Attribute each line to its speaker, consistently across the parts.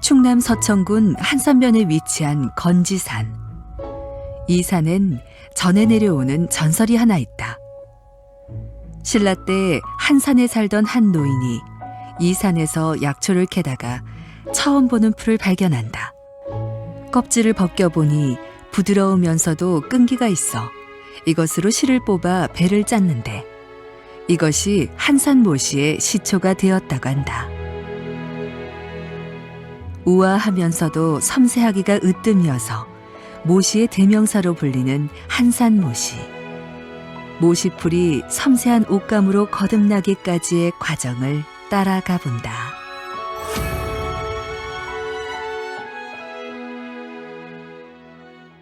Speaker 1: 충남 서천군 한산면에 위치한 건지산. 이 산엔 전해 내려오는 전설이 하나 있다. 신라 때 한산에 살던 한 노인이 이 산에서 약초를 캐다가 처음 보는 풀을 발견한다. 껍질을 벗겨보니 부드러우면서도 끈기가 있어 이것으로 실을 뽑아 배를 짰는데 이것이 한산모시의 시초가 되었다고 한다. 우아하면서도 섬세하기가 으뜸이어서 모시의 대명사로 불리는 한산모시. 모시풀이 섬세한 옷감으로 거듭나기까지의 과정을 따라가 본다.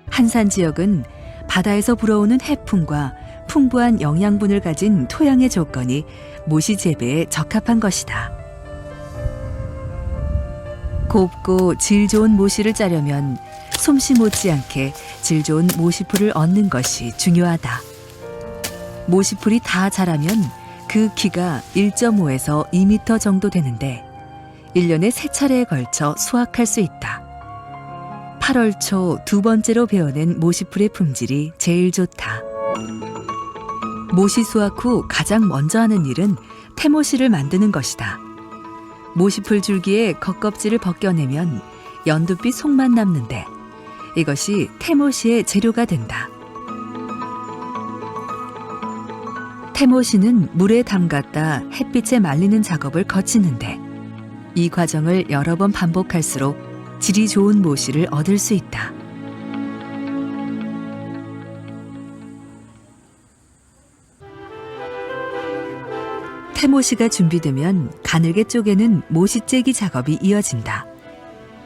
Speaker 1: 한산 지역은 바다에서 불어오는 해풍과 풍부한 영양분을 가진 토양의 조건이 모시 재배에 적합한 것이다. 곱고 질 좋은 모시를 짜려면 솜씨 못지않게 질 좋은 모시풀을 얻는 것이 중요하다. 모시풀이 다 자라면 그 키가 1.5에서 2m 정도 되는데 1년에 3차례에 걸쳐 수확할 수 있다. 8월 초 두 번째로 베어낸 모시풀의 품질이 제일 좋다. 모시 수확 후 가장 먼저 하는 일은 태모씨를 만드는 것이다. 모시풀 줄기에 겉껍질을 벗겨내면 연두빛 속만 남는데 이것이 태모씨의 재료가 된다. 태모씨는 물에 담갔다 햇빛에 말리는 작업을 거치는데 이 과정을 여러 번 반복할수록 질이 좋은 모씨를 얻을 수 있다. 태모씨가 준비되면 가늘게 쪼개는 모시째기 작업이 이어진다.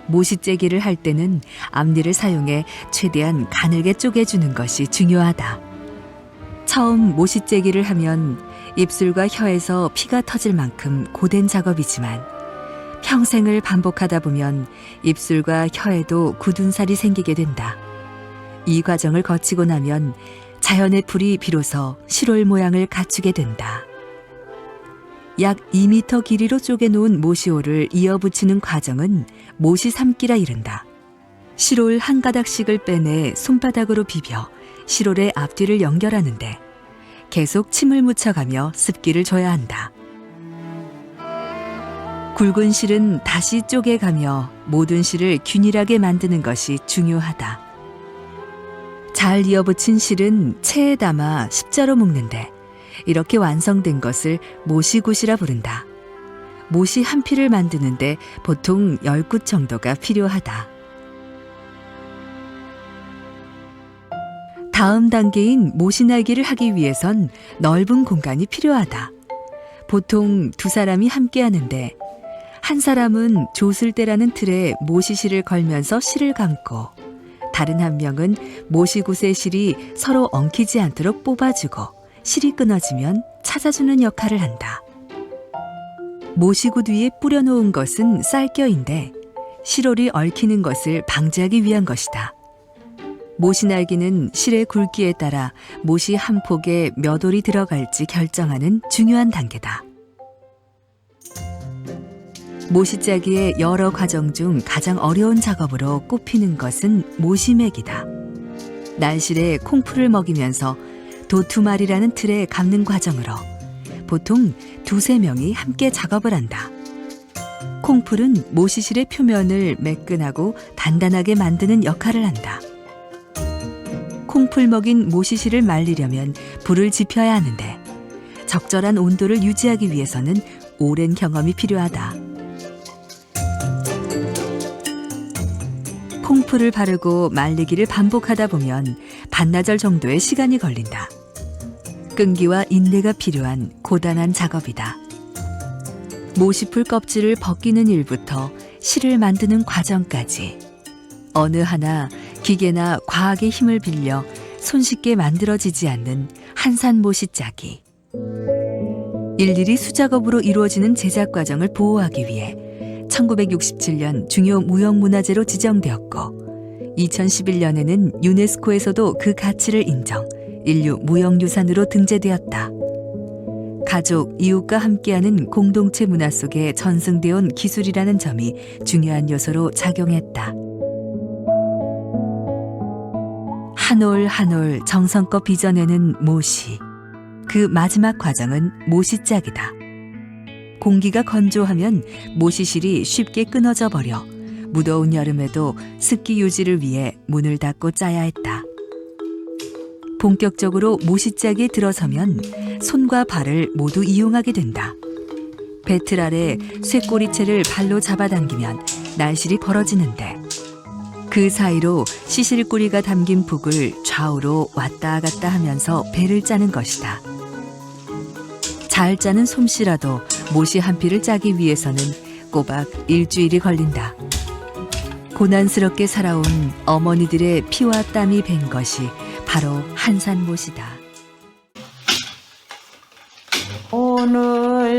Speaker 1: 모시째기를 할 때는 앞니를 사용해 최대한 가늘게 쪼개주는 것이 중요하다. 처음 모시째기를 하면 입술과 혀에서 피가 터질 만큼 고된 작업이지만 평생을 반복하다 보면 입술과 혀에도 굳은 살이 생기게 된다. 이 과정을 거치고 나면 자연의 풀이 비로소 시롤 모양을 갖추게 된다. 약 2m 길이로 쪼개놓은 모시올을 이어붙이는 과정은 모시 삶기라 이른다. 시롤 한 가닥씩을 빼내 손바닥으로 비벼 시롤의 앞뒤를 연결하는데 계속 침을 묻혀가며 습기를 줘야 한다. 굵은 실은 다시 쪼개가며 모든 실을 균일하게 만드는 것이 중요하다. 잘 이어붙인 실은 체에 담아 십자로 묶는데 이렇게 완성된 것을 모시굿이라 부른다. 모시 한 피를 만드는데 보통 10굿 정도가 필요하다. 다음 단계인 모시날기를 하기 위해선 넓은 공간이 필요하다. 보통 두 사람이 함께 하는데 한 사람은 조슬대라는 틀에 모시실을 걸면서 실을 감고 다른 한 명은 모시굿의 실이 서로 엉키지 않도록 뽑아주고 실이 끊어지면 찾아주는 역할을 한다. 모시굿 위에 뿌려놓은 것은 쌀겨인데 실올이 얽히는 것을 방지하기 위한 것이다. 모시날기는 실의 굵기에 따라 모시 한 폭에 몇 올이 들어갈지 결정하는 중요한 단계다. 모시짜기의 여러 과정 중 가장 어려운 작업으로 꼽히는 것은 모시맥이다. 날실에 콩풀을 먹이면서 도투말이라는 틀에 감는 과정으로 보통 2~3명이 함께 작업을 한다. 콩풀은 모시실의 표면을 매끈하고 단단하게 만드는 역할을 한다. 콩풀 먹인 모시실을 말리려면 불을 지펴야 하는데 적절한 온도를 유지하기 위해서는 오랜 경험이 필요하다. 콩풀을 바르고 말리기를 반복하다 보면 반나절 정도의 시간이 걸린다. 끈기와 인내가 필요한 고단한 작업이다. 모시풀 껍질을 벗기는 일부터 실을 만드는 과정까지 어느 하나 기계나 과학의 힘을 빌려 손쉽게 만들어지지 않는 한산 모시짜기. 일일이 수작업으로 이루어지는 제작 과정을 보호하기 위해 1967년 중요 무형문화재로 지정되었고 2011년에는 유네스코에서도 그 가치를 인정 인류 무형유산으로 등재되었다. 가족, 이웃과 함께하는 공동체 문화 속에 전승되어 온 기술이라는 점이 중요한 요소로 작용했다. 한 올 한 올 정성껏 빚어내는 모시. 그 마지막 과정은 모시짝이다. 공기가 건조하면 모시실이 쉽게 끊어져 버려 무더운 여름에도 습기 유지를 위해 문을 닫고 짜야 했다. 본격적으로 모시짝에 들어서면 손과 발을 모두 이용하게 된다. 배틀 아래 쇠꼬리채를 발로 잡아당기면 날실이 벌어지는데 그 사이로 시실꼬리가 담긴 북을 좌우로 왔다 갔다 하면서 배를 짜는 것이다. 잘 짜는 솜씨라도 모시 한 피를 짜기 위해서는 꼬박 일주일이 걸린다. 고난스럽게 살아온 어머니들의 피와 땀이 밴 것이 바로 한산못이다.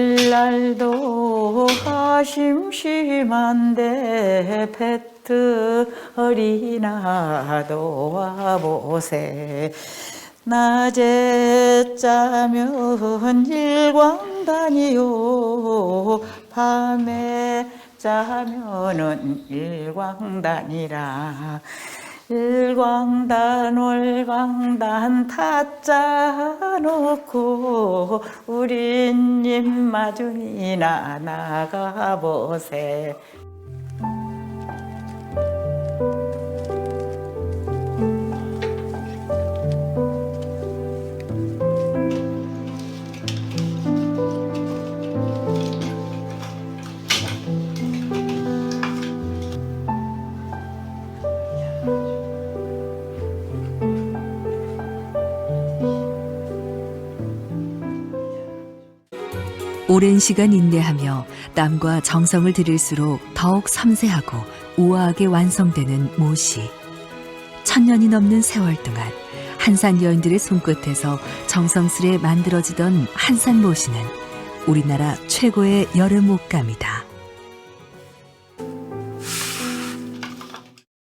Speaker 2: 오늘날도 심심한데 배틀이나 도와보세. 낮에 짜면 일광단이요, 밤에 짜면은 일광단이라. 일광단 월광단 다 짜놓고 우린 입마중이나 나가보세.
Speaker 1: 오랜 시간 인내하며 땀과 정성을 들일수록 더욱 섬세하고 우아하게 완성되는 모시. 1000년이 넘는 세월 동안 한산 여인들의 손끝에서 정성스레 만들어지던 한산 모시는 우리나라 최고의 여름 옷감이다.